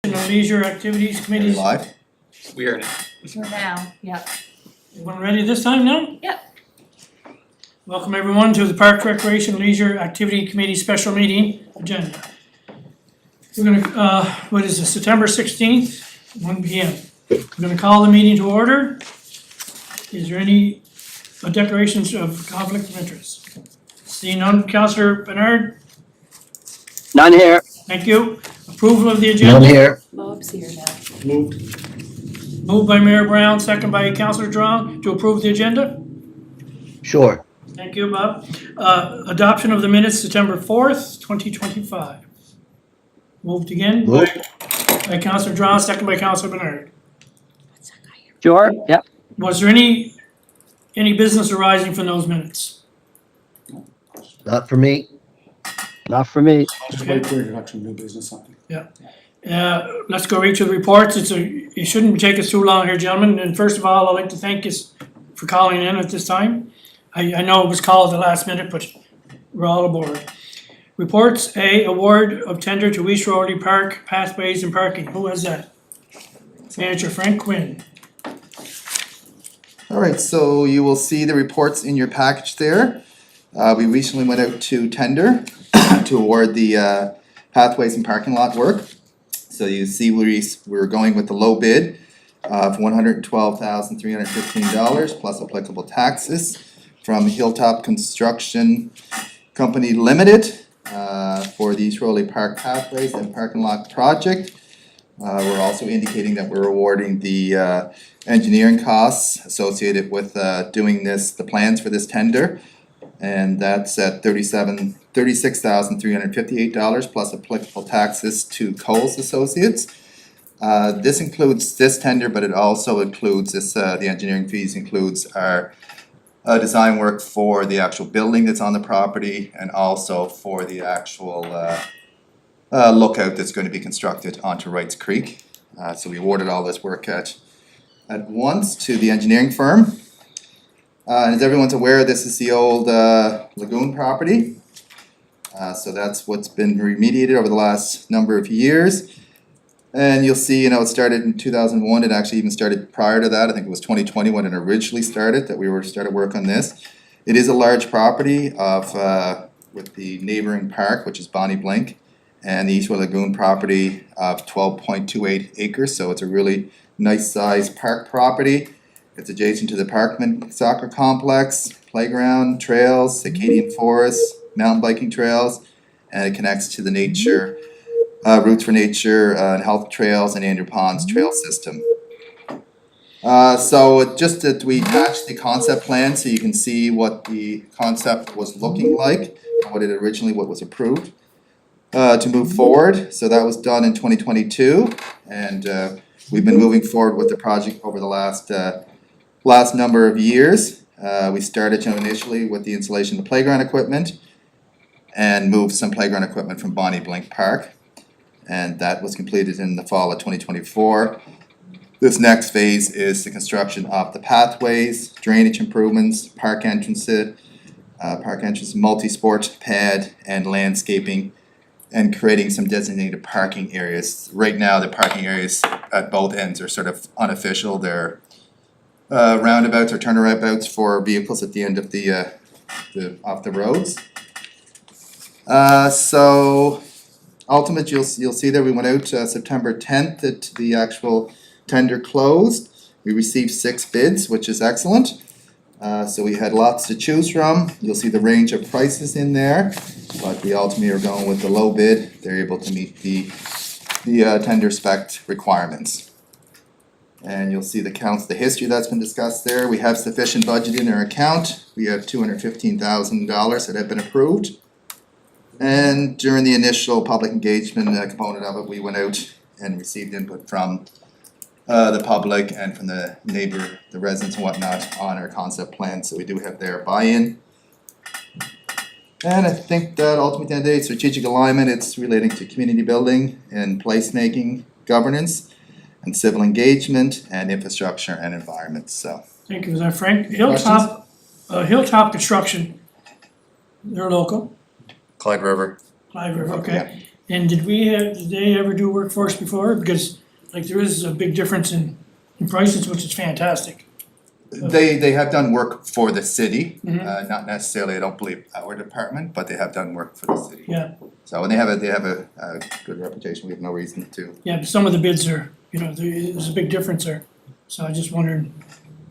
and Leisure Activities Committees. Live? We are now. For now, yep. Everyone ready this time now? Yep. Welcome everyone to the Park Recreation Leisure Activity Committee Special Meeting Agenda. We're gonna, what is it, September 16th, 1 p.m. We're gonna call the meeting to order. Is there any declarations of conflict of interest? Seeing none, Councillor Bernard, None here. thank you. Approval of the agenda. None here. Bob's here now. Moved by Mayor Brown, second by Councillor Strong to approve the agenda. Sure. Thank you, Bob. Adoption of the minutes, September 4th, 2025. Moved again by Councillor Strong, second by Councillor Bernard. Sure. Yep. Was there any business arising from those minutes? Not for me. Not for me. Just wait for introduction, new business, something. Let's go right to the reports. It shouldn't take us too long here, gentlemen. And first of all, I'd like to thank you for calling in at this time. I know it was called at the last minute, but we're all aboard. Reports A, award of tender to East Rowley Park Pathways and Parking. Who has that? Manager Frank Quinn. All right, so you will see the reports in your package there. We recently went out to tender to award the pathways and parking lot work. So you see we're going with the low bid of $112,315 plus applicable taxes from Hilltop Construction Company Limited for the East Rowley Park Pathways and Parking Lot project. We're also indicating that we're awarding the engineering costs associated with doing the plans for this tender. And that's at $36,358 plus applicable taxes to Coles Associates. This includes this tender, but it also includes the engineering fees includes our design work for the actual building that's on the property and also for the actual lookout that's going to be constructed onto Wrights Creek. So we awarded all this work at once to the engineering firm. And as everyone's aware, this is the old lagoon property. So that's what's been remediated over the last number of years. And you'll see, it started in 2001. It actually even started prior to that. I think it was 2020 when it originally started that we started work on this. It is a large property with the neighboring park, which is Bonnie Blink, and the Eastwood Lagoon property of 12.28 acres. So it's a really nice sized park property. It's adjacent to the Parkman Soccer Complex, playground, trails, Acadian Forest, mountain biking trails, and it connects to the nature, Roots for Nature and Health Trails and Andrew Ponds Trail System. So just that we attached the concept plan so you can see what the concept was looking like, what was approved to move forward. So that was done in 2022, and we've been moving forward with the project over the last number of years. We started initially with the installation of the playground equipment and moved some playground equipment from Bonnie Blink Park, and that was completed in the fall of 2024. This next phase is the construction of the pathways, drainage improvements, park entrance, multi-sport pad, and landscaping, and creating some designated parking areas. Right now, the parking areas at both ends are sort of unofficial. They're roundabouts or turnabouts for vehicles at the end of off the roads. So ultimate, you'll see that we went out September 10th that the actual tender closed. We received 6 bids, which is excellent. So we had lots to choose from. You'll see the range of prices in there, but we ultimately are going with the low bid. They're able to meet the tender spec requirements. And you'll see the history that's been discussed there. We have sufficient budget in our account. We have $215,000 that have been approved. And during the initial public engagement component of it, we went out and received input from the public and from the residents and whatnot on our concept plan. So we do have their buy-in. And I think that ultimately at the end of the day, strategic alignment, it's relating to community building and placemaking, governance, and civil engagement, and infrastructure and environment. So Thank you, is that Frank? Hilltop Construction, they're local. Clyde River. Clyde River, okay. And did they ever do workforce before? Because like there is a big difference in prices, which is fantastic. They have done work for the city, Mhm. not necessarily, I don't believe, our department, but they have done work for the city. Yeah, So, and they have a good reputation, we have no reason to. yeah, but some of the bids are, there's a big difference there. So I just wondered,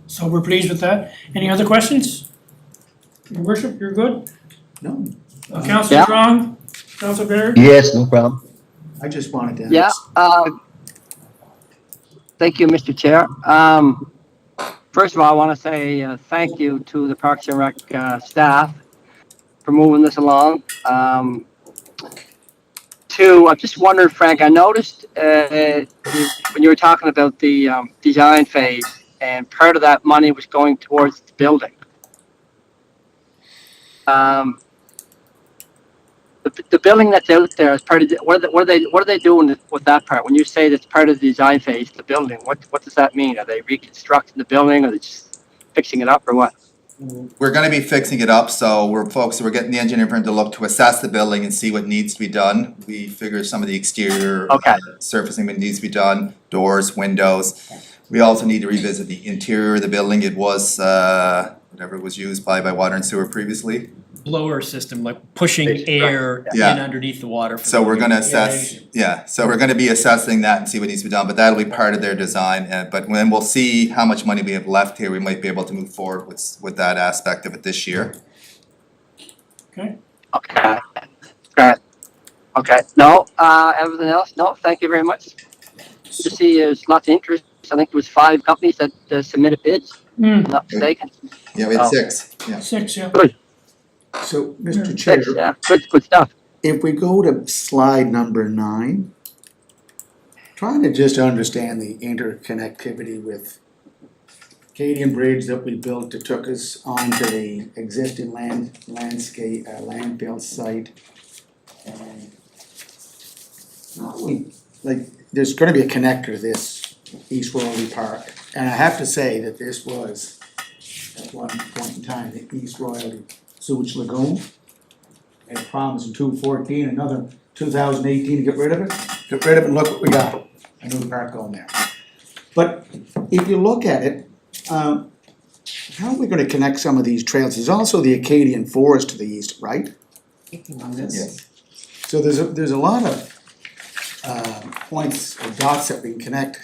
so we're pleased with that. Any other questions? Your worship, you're good? No, Councilor Yeah. Strong, Councilor Baird? Yes, no problem. I just wanted to Yeah, ask. thank you, Mr. Chair. First of all, I want to say thank you to the Parks and Rec staff for moving this along. Two, I'm just wondering, Frank, I noticed when you were talking about the design phase, and part of that money was going towards the building. The building that's out there is part of what are they doing with that part? When you say that's part of the design phase, the building, what does that mean? Are they reconstructing the building, or are they just fixing it up, or what? We're gonna be fixing it up, so we're getting the engineering firm to look to assess the building and see what needs to be done. We figure some of the exterior Okay. surfacing that needs to be done, doors, windows. We also need to revisit the interior of the building. It was whatever it was used by water and sewer previously. Blower system, like pushing air Yeah. in underneath the water. for So we're gonna the assess, aeration. so we're gonna be assessing that and see what needs to be done, but that'll be part of their design, but when we'll see how much money we have left here, we might be able to move forward with that aspect of it this year. Okay, Okay. Great. Okay. No. Everything else? No. Thank you very much. To see there's lots of interest. I think it was 5 companies that submitted bids. If I'm not mistaken. Yeah, we had Oh. 6, yeah. 6, yeah. Good. So, Mr. Chair, 6. Yeah. Good stuff. if we go to slide number 9, trying to just understand the interconnectivity with Acadian Bridge that we built that took us onto the existing landfill site. And there's gonna be a connector to this East Royalty Park. And I have to say that this was, at one point in time, the East Royalty Sewage Lagoon. And promised in 2014, another 2018 to get rid of it. Get rid of it, and look what we got, a new park going there. But if you look at it, how are we gonna connect some of these trails? There's also the Acadian Forest to the east, right? Yes. So there's a lot of points or dots that we can connect.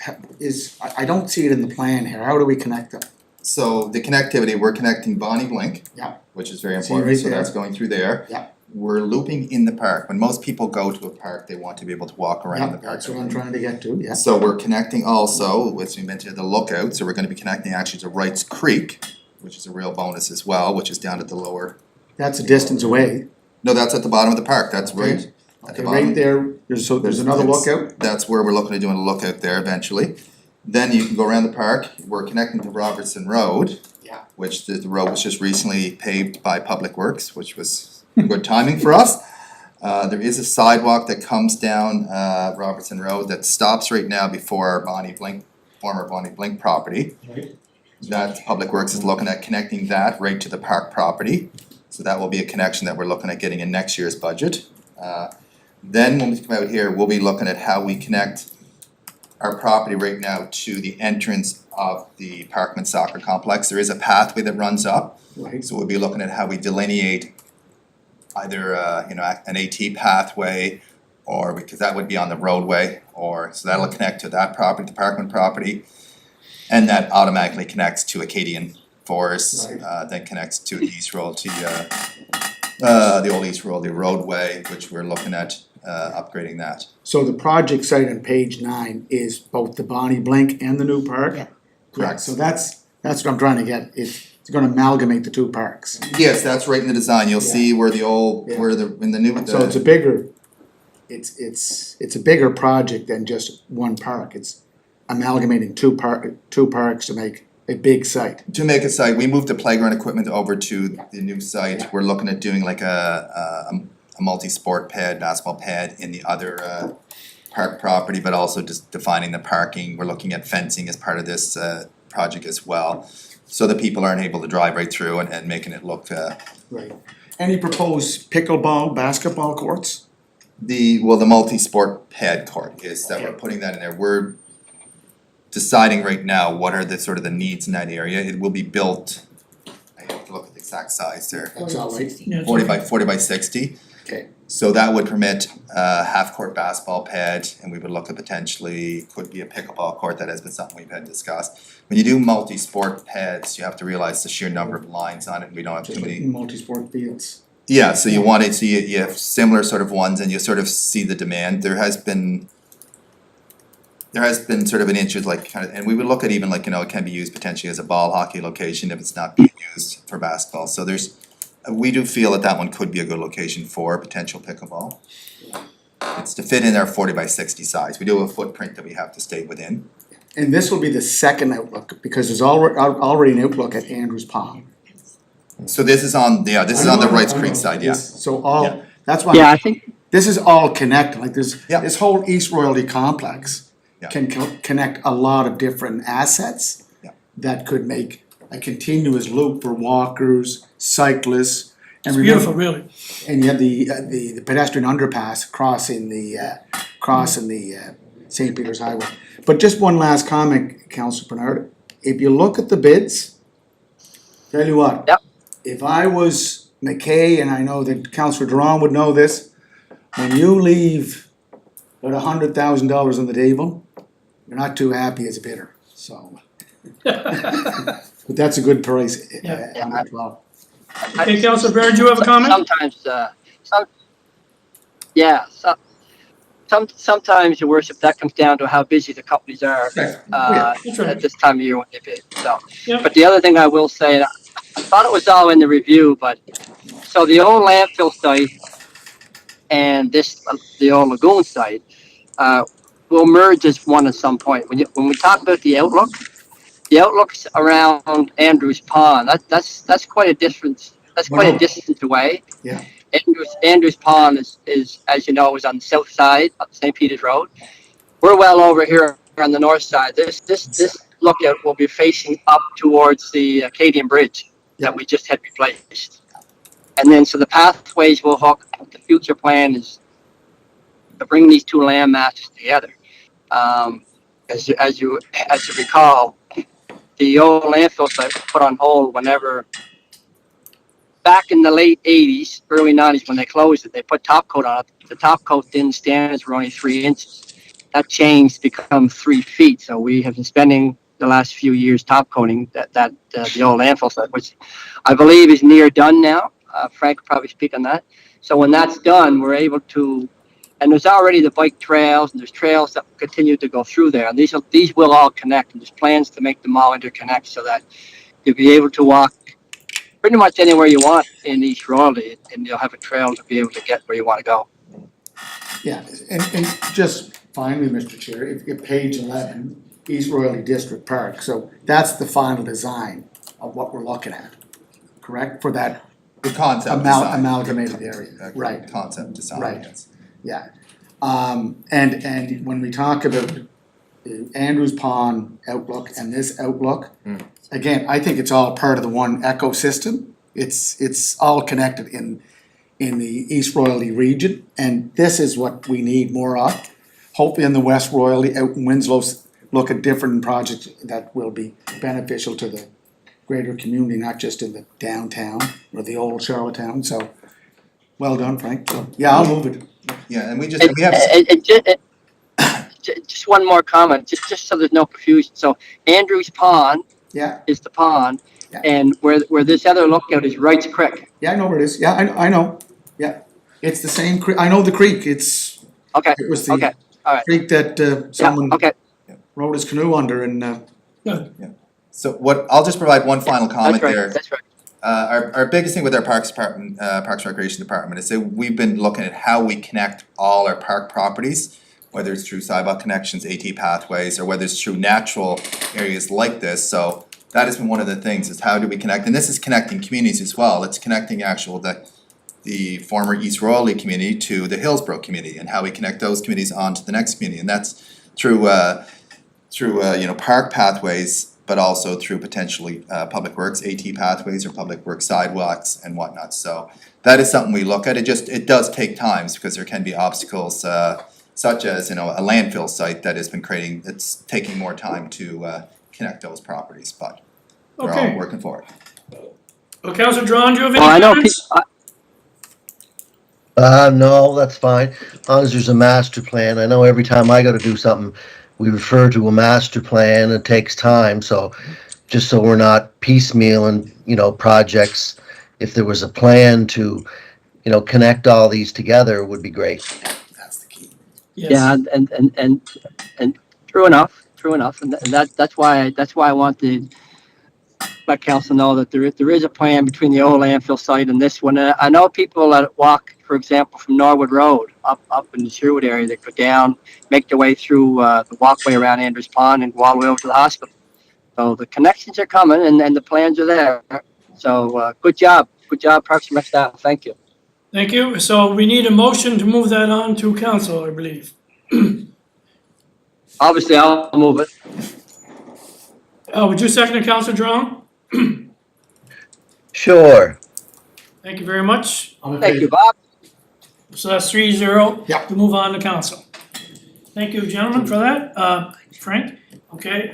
I don't see it in the plan here. How do we connect them? So the connectivity, we're connecting Bonnie Blink. Yeah. Which is very See important, right so that's there. going through there. Yeah. We're looping in the park. When most people go to a park, they want to be able to walk around the Yeah, park. that's what I'm trying to get to, yeah. So we're connecting also, as we mentioned, the lookout, so we're gonna be connecting actually to Wrights Creek, which is a real bonus as well, which is down at the lower. That's a distance away. No, that's at the bottom of the park, that's right at Okay, the bottom. right there, there's another That's- lookout? That's where we're looking at doing a lookout there eventually. Then you can go around the park, we're connecting to Robertson Road. Yeah. Which the road was just recently paved by Public Works, which was good timing for us. There is a sidewalk that comes down Robertson Road that stops right now before our former Bonnie Blink property. Right. That Public Works is looking at connecting that right to the park property. So that will be a connection that we're looking at getting in next year's budget. Then when we come out here, we'll be looking at how we connect our property right now to the entrance of the Parkman Soccer Complex. There is a pathway that runs up. Right. So we'll be looking at how we delineate either an AT pathway, or because that would be on the roadway, so that'll connect to that property, the Parkman property. And that automatically connects to Acadian Forest, Right. then connects to the East Royalty, the old East Royalty roadway, which we're looking at upgrading that. So the project site on page 9 is both the Bonnie Blink and the new park? Yeah. Correct. So that's what I'm trying to get, it's gonna amalgamate the 2 parks. Yes, that's right in the design, you'll see where the old, Yeah. where in the new, So it's a bigger, it's a bigger project than just one park, it's amalgamating two parks to make a big site. To make a site, we moved the playground equipment over to the new site. We're looking at doing like a multi-sport pad, basketball pad in the other park property, but also just defining the parking. We're looking at fencing as part of this project as well, so that people aren't able to drive right through and making it look Right. Any proposed pickleball, basketball courts? The multi-sport pad court is that we're putting that in there. We're deciding right now what are the sort of the needs in that area. It will be built, I have to look at the exact size there, That's all right, Yeah, it's 40 by 60. okay. So that would permit a half-court basketball pad, and we would look at potentially, could be a pickleball court, that has been something we've had discussed. When you do multi-sport pads, you have to realize the sheer number of lines on it, and we don't have too Just like many. multi-sport fields. Yeah, so you want it, so you have similar sort of ones, and you sort of see the demand. There has been sort of an interest, like, kind of, and we would look at even like, it can be used potentially as a ball hockey location if it's not being used for basketball. So we do feel that one could be a good location for potential pickleball. It's to fit in our 40 by 60 size. We do have a footprint that we have to stay within. And this will be the second outlook, because there's already an outlook at Andrews Pond. So this is on the Wrights Creek side, yeah. So Yeah. that's why. Yeah, I think, This is all connected, like Yeah. this whole East Royalty complex Yeah. can connect a lot of different assets Yeah. that could make a continuous loop for walkers, cyclists. And It's beautiful, really. And you have the pedestrian underpass crossing the St. Peter's Highway. But just one last comment, Councillor Bernard, if you look at the bids, tell you what. Yep. If I was McKay, and I know that Councillor Duran would know this, when you leave about $100,000 on the table, you're not too happy as a bidder, so. But that's a good price, Yeah. 112. Okay, Councillor Baird, do you have a comment? sometimes, sometimes, your worship, that comes down to how busy the companies are, That's right. at this time of year when they bid, so. Yep. But the other thing I will say, I thought it was all in the review, but, so the old landfill site and the old lagoon site, will merge as one at some point. When we talk about the outlook's around Andrews Pond, that's quite a distance, away. Yeah. Andrews Pond is, as you know, is on the south side of St. Peter's Road. We're well over here on the north side. This lookout will be facing up towards the Acadian Bridge that we just had replaced. And then, so the pathways will hook, the future plan is to bring these two land masses together. As you recall, the old landfill site was put on hold whenever, back in the late 80s, early 90s, when they closed it, they put top coat on it. The top coat thin standards were only 3 inches. That changed to become 3 feet. So we have been spending the last few years top coating the old landfill site, which I believe is near done now. Frank could probably speak on that. So when that's done, we're able to, and there's already the bike trails, and there's trails that continue to go through there. And these will all connect, and there's plans to make them all interconnect so that you'll be able to walk pretty much anywhere you want in East Royalty, and you'll have a trail to be able to get where you want to go. Yeah, and just finally, Mr. Chair, if page 11, East Royalty District Park, so that's the final design of what we're looking at, correct? For that The concept design. amalgamated area, right? Concept design, Right. yes. Yeah, and when we talk about the Andrews Pond outlook and this outlook, again, I think it's all part of the one ecosystem. It's all connected in the East Royalty region, and this is what we need more of. Hopefully in the West Royalty, out in Winslow, look at different projects that will be beneficial to the greater community, not just in the downtown or the old Charlottetown, so well done, Frank. So, yeah, I'll move it. Yeah, and we have. Just one more comment, just so there's no confusion. So Andrews Pond Yeah, is the pond, Yeah. and where this other lookout is Wrights Creek. yeah, I know where it is. Yeah, I know. Yeah, it's the same creek. I know the creek. It was the Okay, all right. creek that Yeah, someone okay, rode his canoe under, and Good. So I'll just provide one final comment that's right, there. that's right. Our biggest thing with our Parks Department, Parks and Recreation Department is that we've been looking at how we connect all our park properties, whether it's through sidewalk connections, AT pathways, or whether it's through natural areas like this. So that has been one of the things, is how do we connect, and this is connecting communities as well. It's connecting the former East Royalty community to the Hillsborough community, and how we connect those communities on to the next community, and that's through park pathways, but also through potentially public works, AT pathways or public works sidewalks and whatnot. So that is something we look at. It does take times because there can be obstacles, such as, a landfill site that has been it's taking more time to, connect those properties, but we're all Okay. working for it. Well, Councilor Drawn, do you have Well, I any know comments? No, that's fine. As long as there's a master plan. I know every time I gotta do something, we refer to a master plan. It takes time, so just so we're not piecemealing, projects. If there was a plan to, connect all these together would be great. That's the key. Yeah, Yes. and true enough, and that's why I want to let council know that there is a plan between the old landfill site and this one. And I know people that walk, for example, from Norwood Road up in the Sherwood area that go down, make their way through the walkway around Andrews Pond and go all the way over to the hospital. So the connections are coming and the plans are there. So good job, Parks and Rec staff. Thank you. Thank you. So we need a motion to move that on to council, I believe. Obviously, I'll move it. Would you second it, Councilor Drawn? Sure. Thank you very much. Thank you, Bob. So that's 3-0. Yeah. To move on to council. Thank you, gentlemen, for that. Frank, okay,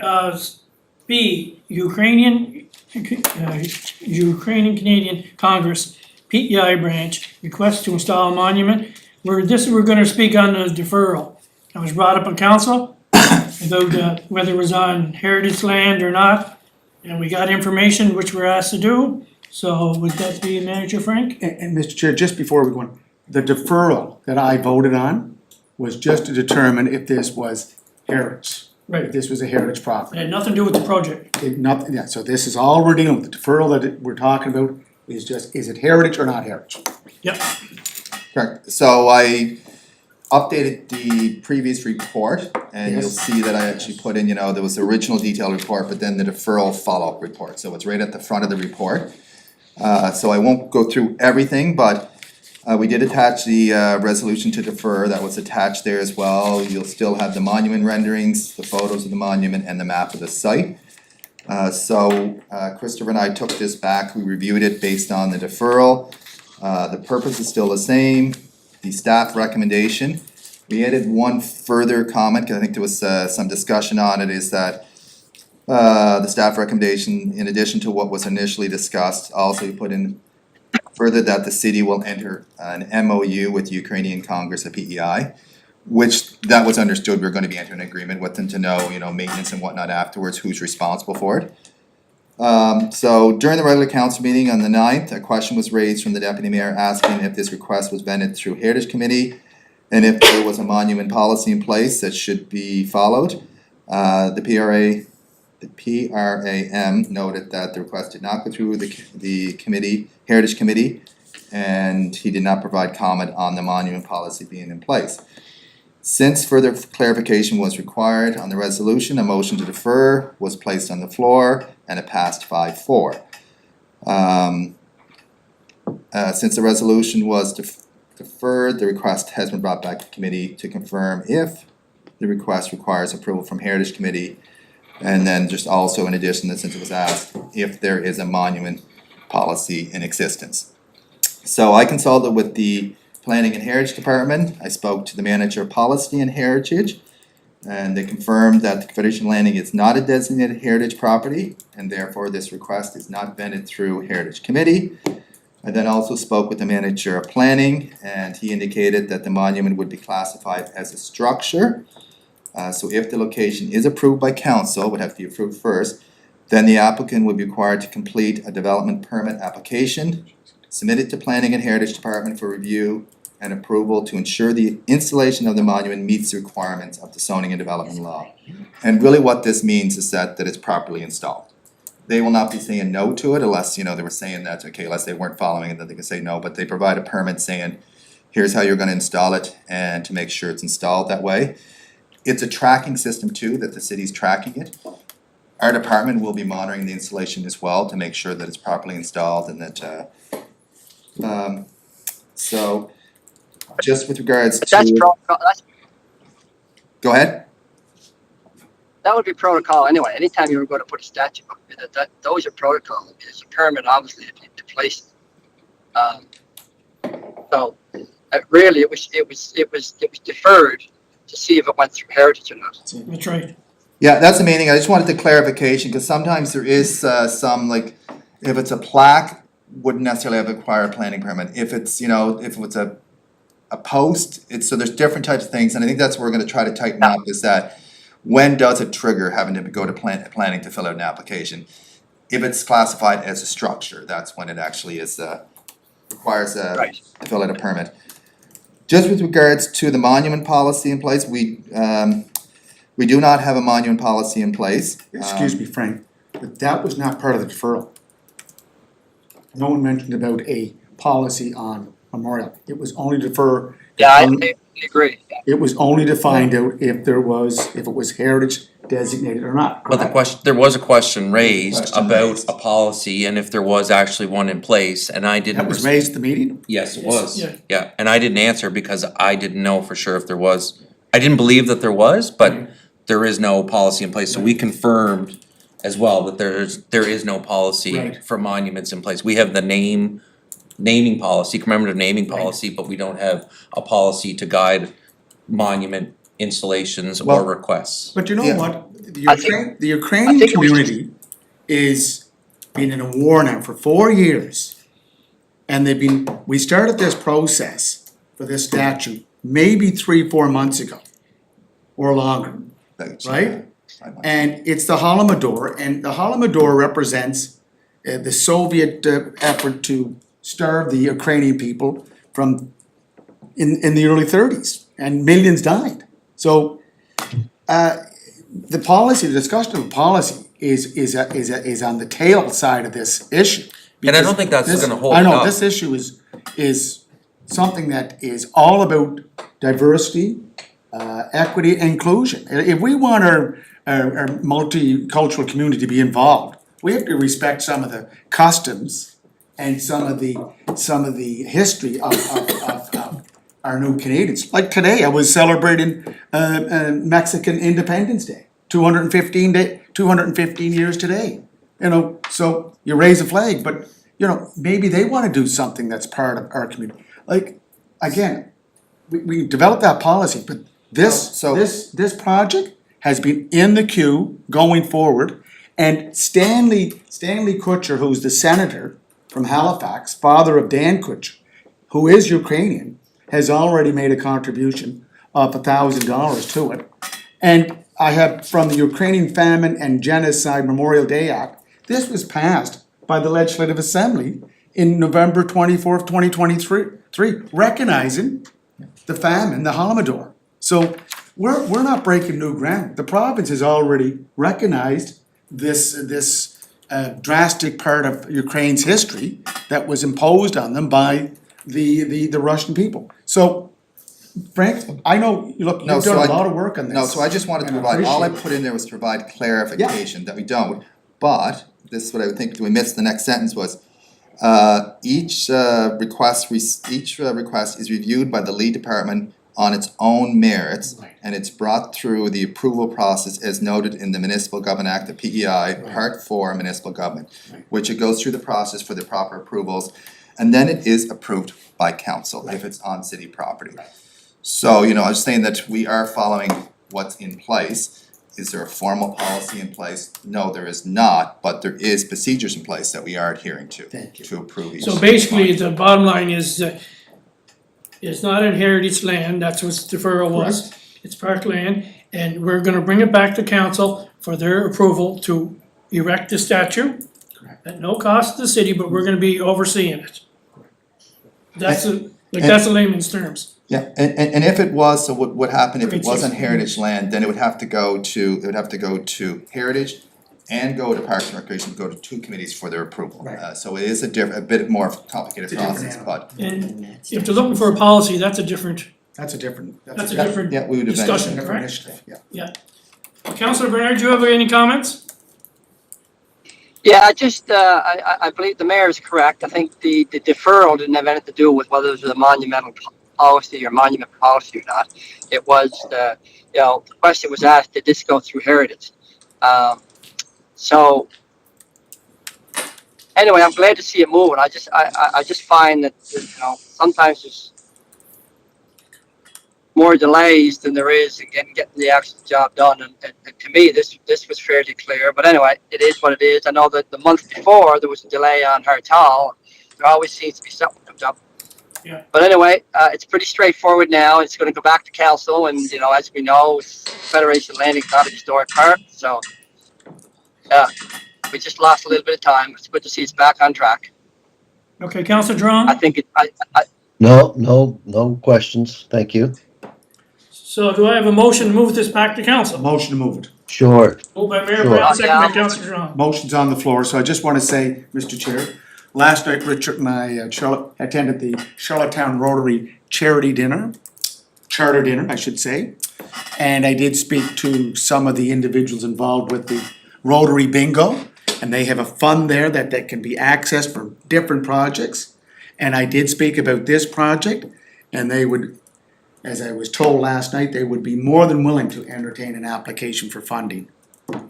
B, Ukrainian Canadian Congress, PEI branch, request to install a monument. We're gonna speak on the deferral. That was brought up in council, about whether it was on heritage land or not. And we got information which we're asked to do. So would that be Manager Frank? And Mr. Chair, just before we go on, the deferral that I voted on was just to determine if this was heritage. Right. If this was a heritage It property. had nothing to do with the project. So this is all we're dealing with. The deferral that we're talking about is just, is it heritage or not heritage? Yep. Correct. So I updated the previous report, and you'll Yes. see that I actually put in, there was the original detailed report, but then the deferral follow-up report, so it's right at the front of the report. So I won't go through everything, but we did attach the resolution to defer, that was attached there as well. You'll still have the monument renderings, the photos of the monument, and the map of the site. So Christopher and I took this back, we reviewed it based on the deferral. The purpose is still the same, the staff recommendation. We added one further comment, cause I think there was some discussion on it, is that the staff recommendation, in addition to what was initially discussed, also put in further that the city will enter an MOU with Ukrainian Congress, a PEI, which that was understood, we're gonna be entering an agreement with them to know, maintenance and whatnot afterwards, who's responsible for it. So during the regular council meeting on the 9th, a question was raised from the deputy mayor asking if this request was vetted through Heritage Committee and if there was a monument policy in place that should be followed. The PRAM noted that the request did not go through the committee, Heritage Committee, and he did not provide comment on the monument policy being in place. Since further clarification was required on the resolution, a motion to defer was placed on the floor and it passed 5-4. Since the resolution was deferred, the request has been brought back to committee to confirm if the request requires approval from Heritage Committee. And then just also in addition, since it was asked, if there is a monument policy in existence. So I consulted with the Planning and Heritage Department. I spoke to the manager of policy and heritage, and they confirmed that the Confederation Landing is not a designated heritage property, and therefore this request is not vetted through Heritage Committee. I then also spoke with the manager of planning, and he indicated that the monument would be classified as a structure. So if the location is approved by council, would have to be approved first, then the applicant would be required to complete a development permit application, submit it to Planning and Heritage Department for review and approval to ensure the installation of the monument meets the requirements of the zoning and development law. And really what this means is that it's properly installed. They will not be saying no to it unless, they were saying that, okay, unless they weren't following it, then they can say no, but they provide a permit saying, here's how you're gonna install it, and to make sure it's installed that way. It's a tracking system too, that the city's tracking it. Our department will be monitoring the installation as well to make sure that it's properly installed and that, so just with regards That's to, protocol. go ahead. That would be protocol anyway. Anytime you were going to put a statue up, those are protocol. It's a permit, obviously, to place. So really, it was deferred to see if it went through heritage or not. That's right. Yeah, that's the main thing. I just wanted the clarification, because sometimes there is some, like, if it's a plaque, wouldn't necessarily have required a planning permit. If it's, you know, if it's a post, it's, so there's different types of things, and I think that's what we're gonna try to tighten up, is that when does it trigger having to go to planning to fill out an application? If it's classified as a structure, that's when it actually is, requires Right. to fill out a permit. Just with regards to the monument policy in place, we do not have a monument policy in place. Excuse me, Frank, but that was not part of the deferral. No one mentioned about a policy on memorial. It was only defer. Yeah, I agree. Yeah. It was only to find out if it was heritage designated or not. But the correct? question, there was a question raised Question about raised. a policy and if there was actually one in place, and I didn't. That was raised at the meeting? Yes, it Yes, was, yeah. yeah, and I didn't answer because I didn't know for sure if there was. I didn't believe that there was, but there is no policy in place, so we confirmed as well that there is no policy Right. for monuments in place. We have the naming policy, commemorative naming policy, but we don't have a policy to guide monument installations or Well- requests. But you know Yeah. what? The I think- Ukrainian think it was community is been in a war now for 4 years. And we started this process for this statue maybe 3-4 months ago or longer. Right? And it's the Holodomor, and the Holodomor represents the Soviet effort to starve the Ukrainian people from in the early 30s, and millions died. So the policy, the discussion of policy is on the tail side of this issue. And I don't think that's This- gonna hold I it know, up. this issue is something that is all about diversity, equity, and inclusion. If we want our multicultural community to be involved, we have to respect some of the customs and some of the history of our new Canadians. Like today, I was celebrating Mexican Independence Day, 215 years today. You know, so you raise a flag, but you know, maybe they wanna do something that's part of our community. Like, again, we developed that policy, but this project has been in the queue going forward. And Stanley Kutcher, who's the senator from Halifax, father of Dan Kutcher, who is Ukrainian, has already made a contribution of $1,000 to it. And I have from the Ukrainian Famine and Genocide Memorial Day Act, this was passed by the Legislative Assembly in November 24th, 2023, recognizing the famine, the Holodomor. So we're not breaking new ground. The province has already recognized this drastic part of Ukraine's history that was imposed on them by the Russian people. So, Frank, I know, look, No, you've so done a I- lot of work on this. No, so I just wanted to and provide, all I appreciate it. put in there was to provide clarification that we don't. But, this is what I would think, we missed the next sentence was, each request is reviewed by the lead department on its own merits, Right. and it's brought through the approval process as noted in the Municipal Government Act, the PEI, Part 4 Municipal Government, Right. which it goes through the process for the proper approvals, and then it is approved by council if it's on city property. Right. So, you know, I was saying that we are following what's in place. Is there a formal policy in place? No, there is not, but there is procedures in place that we are adhering to. Thank you. To approve each. So basically, the bottom line is, it's not in heritage land, that's what deferral was. It's park land, and we're gonna bring it back to council for their approval to erect the statue. Correct. At no cost to the city, but we're gonna be overseeing it. That's that's a layman's terms. Yeah, and if it was, so what would happen if it Great wasn't system. heritage land, then it would have to go to heritage and go to Parks and Recreation, go to 2 committees for their approval. Right. So it is a bit more complicated It's a different process, animal. but And if they're looking for a policy, that's a different That's a different, That's a different yeah, we would eventually. discussion, different correct? initiative, yeah. Councillor Bernard, do you have any comments? Yeah, I believe the mayor is correct. I think the deferral didn't have anything to do with whether it was a monumental policy or monument policy or not. It was, the question was asked, did this go through heritage? So, anyway, I'm glad to see it moving. I just find that, sometimes there's more delays than there is in getting the actual job done. And to me, this was fairly clear. But anyway, it is what it is. I know that the month before there was a delay on Hartal. There always seems to be something comes up. Yeah. But anyway, it's pretty straightforward now. It's going to go back to council, and as we know, Federation Landing's not a historic park, so yeah, we just lost a little bit of time. It's good to see it's back on track. Okay, Councillor Drawn? I think it. No questions. Thank you. So do I have a motion to move this back to council? Motion to move it. Sure. Moved by Mayor Sure. Brown, second by Yeah. Councillor Drawn. Motion's on the floor, so I just wanna say, Mr. Chair, last night Richard and I attended the Charlottetown Rotary charity dinner, charter dinner, I should say. And I did speak to some of the individuals involved with the Rotary Bingo, and they have a fund there that can be accessed for different projects. And I did speak about this project, and they would, as I was told last night, they would be more than willing to entertain an application for funding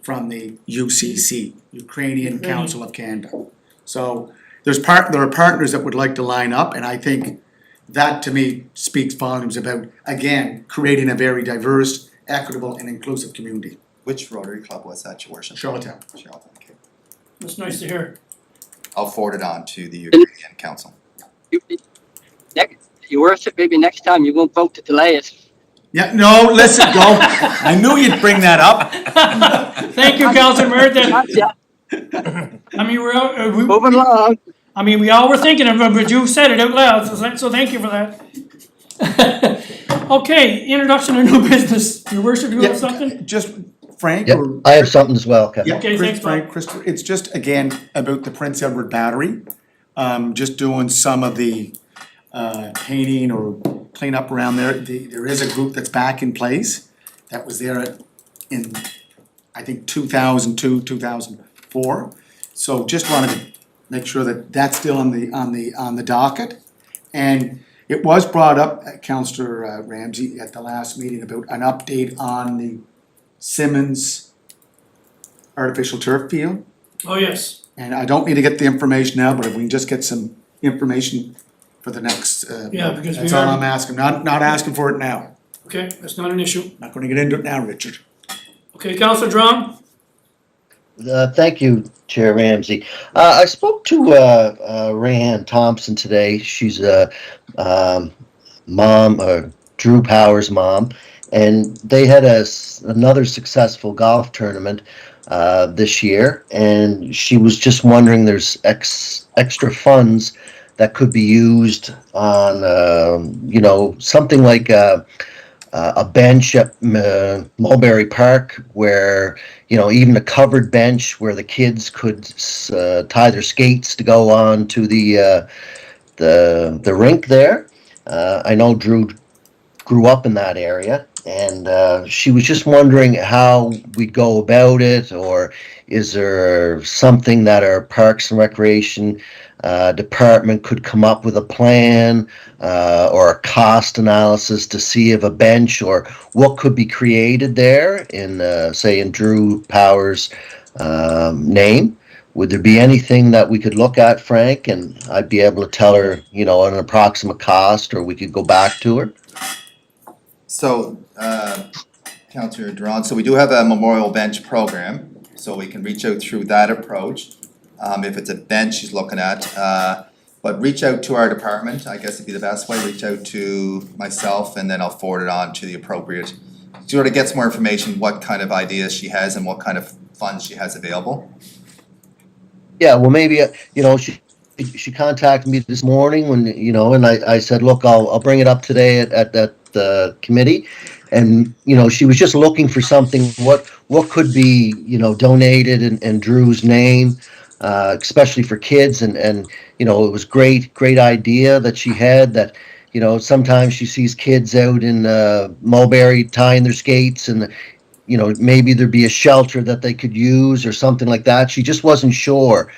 from the UCC, Ukrainian Council of Canada. So there are partners that would like to line up, and I think that to me speaks volumes about, again, creating a very diverse, equitable and inclusive community. Which Rotary Club was that, your worship? Charlottetown. Charlottetown, okay. That's nice to hear. I'll forward it on to the Ukrainian Council. Your worship, maybe next time you won't vote to delay it. Yeah, no, listen, go. I knew you'd bring that up. Thank you, Councillor Merritt. Yeah, I mean, moving along. we all were thinking of it, but you said it out loud, so thank you for that. Okay, introduction of new business. Your worship, you have something? Just Frank Yep, or? I have something as well, Kevin. Yeah, Okay, thanks, Frank, Christopher, it's just again about the Prince Edward Battery. Just doing some of the painting or cleanup around there. There is a group that's back in place that was there in, I think, 2002, 2004. So just wanted to make sure that that's still on the docket. And it was brought up, Councillor Ramsey, at the last meeting about an update on the Simmons artificial turf field. Oh, yes. And I don't need to get the information now, but if we can just get some information for the next, Yeah, because we that's all are- I'm asking, not asking for it now. Okay, that's not an issue. Not gonna get into it now, Richard. Okay, Councillor Drawn? Thank you, Chair Ramsey. I spoke to Rayanne Thompson today. She's a mom, Drew Power's mom, and they had another successful golf tournament this year, and she was just wondering there's extra funds that could be used on something like a bench at Mulberry Park where even a covered bench where the kids could tie their skates to go on to the rink there. I know Drew grew up in that area, and she was just wondering how we'd go about it, or is there something that our Parks and Recreation department could come up with a plan or a cost analysis to see if a bench or what could be created there in say in Drew Power's name. Would there be anything that we could look at, Frank, and I'd be able to tell her an approximate cost, or we could go back to her? So, Councillor Duran, so we do have a memorial bench program, so we can reach out through that approach. If it's a bench she's looking at, but reach out to our department, I guess it'd be the best way, reach out to myself and then I'll forward it on to the appropriate. Sort of get some more information, what kind of ideas she has and what kind of funds she has available. Yeah, well, maybe she contacted me this morning when and I said, look, I'll bring it up today at the committee, and she was just looking for something. What could be donated in Drew's name, especially for kids, and it was great idea that she had that. Sometimes she sees kids out in Mulberry tying their skates, and maybe there'd be a shelter that they could use or something like that. She just wasn't sure.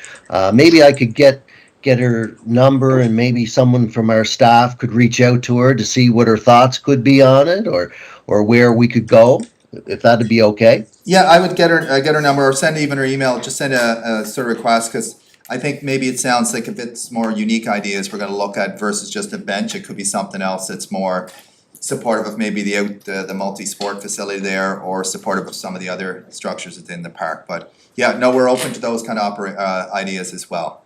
Maybe I could get her number, and maybe someone from our staff could reach out to her to see what her thoughts could be on it, or where we could go, if that'd be okay. Yeah, I would get her number or send even her email, just send a sort of request, because I think maybe it sounds like a bit more unique ideas we're gonna look at versus just a bench. It could be something else that's more supportive of maybe the multi-sport facility there, or supportive of some of the other structures within the park. But yeah, no, we're open to those kind of ideas as well.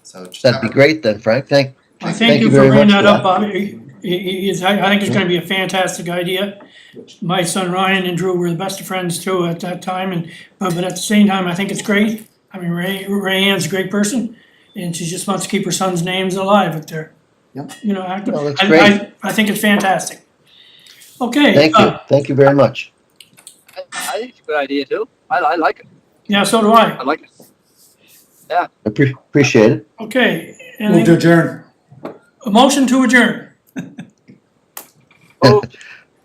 So just That'd be great then, Frank. I Thank thank you you for very bringing much that for up, that. Bobby. I think it's gonna be a fantastic idea. My son Ryan and Drew were the best of friends too at that time, and, but at the same time, I think it's great. I mean, Rayanne's a great person, and she just wants to keep her son's names alive up there. Yep. You know, active. Well, that's great. I think it's fantastic. Okay. Thank you very much. I think it's a good idea too. I like it. Yeah, so do I I. like it. Appreciate it. Okay, Move to adjourn. a motion to adjourn. Oh,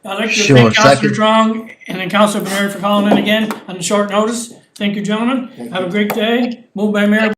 I'd like to Sure, thank Councilor second. Strong and then Councilor Bernard for calling in again on short notice. Thank you, gentlemen. Have a great day. Moved by Mayor